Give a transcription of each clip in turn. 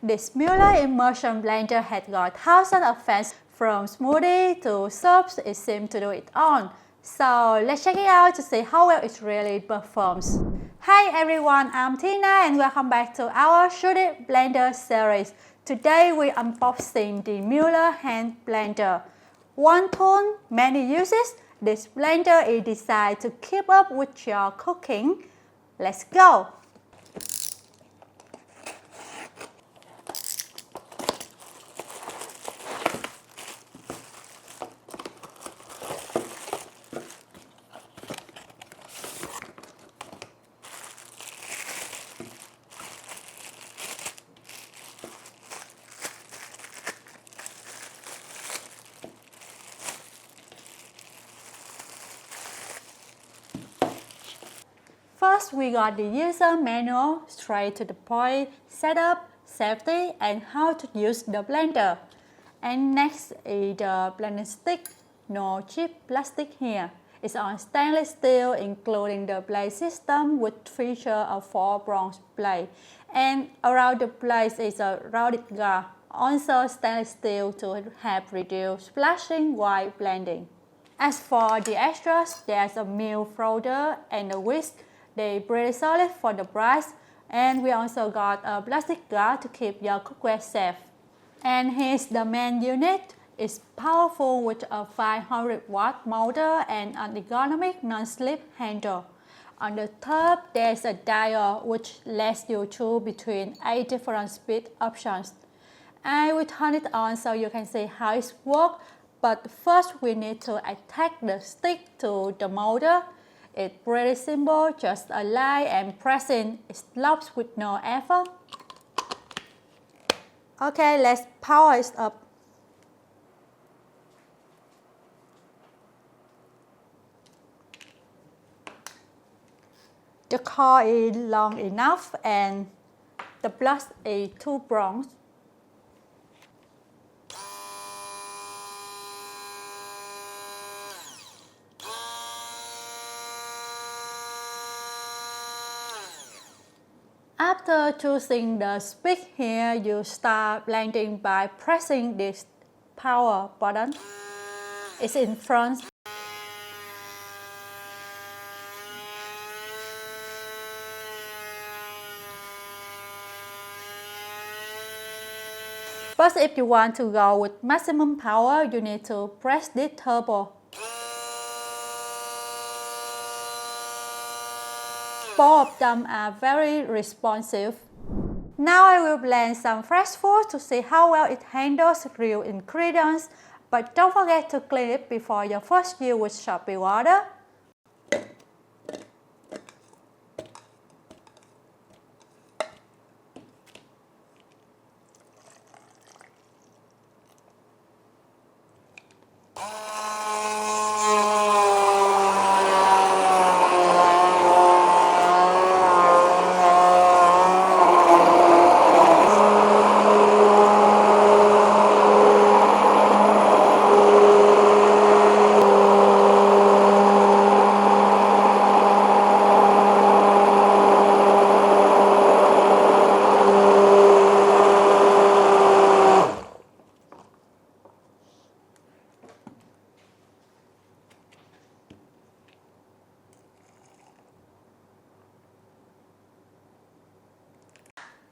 This Mueller Immersion blender has got thousands of fans. From smoothie to soups, it seems to do it all. So let's check it out to see how well it really performs. Hi everyone, I'm Tina and welcome back to our Shouldit Blender Series. Today we're unboxing the Mueller Hand Blender. One tool, many uses. This blender is designed to keep up with your cooking. Let's go! First, we got the user manual, straight to the point, setup, safety, and how to use the blender. And next is the blending stick, no cheap plastic here. It's on stainless steel, including the blade system with feature of 4 bronze blade. And around the blade is a rounded guard, also stainless steel to help reduce splashing while blending. As for the extras, there's a meal folder and a whisk. They're pretty solid for the price, and we also got a plastic guard to keep your cookware safe. And here's the main unit. It's powerful with a 500-watt motor and an ergonomic non-slip handle. On the top, there's a dial which lets you choose between 8 different speed options. I will turn it on so you can see how it works, but first we need to attach the stick to the motor. It's pretty simple, just a line and pressing. It locks with no effort. Okay, let's power it up. The cord is long enough and the plug is 2 prongs. After choosing the speed here, you start blending by pressing this power button. It's in front. But if you want to go with maximum power, you need to press this turbo. Both of them are very responsive. Now I will blend some fresh food to see how well it handles real ingredients, but don't forget to clean it before your first use with soapy water.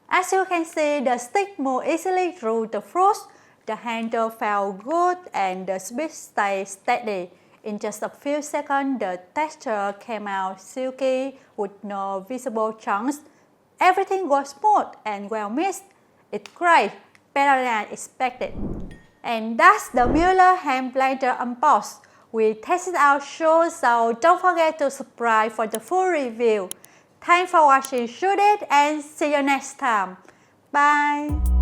As you can see, the stick moves easily through the fruits, the handle felt good, and the speed stayed steady. In just a few seconds, the texture came out silky with no visible chunks. Everything was smooth and well mixed. It's great, better than expected. And that's the Mueller Hand Blender unboxed. We tested out soon, so don't forget to subscribe for the full review. Thanks for watching Shouldit and see you next time. Bye!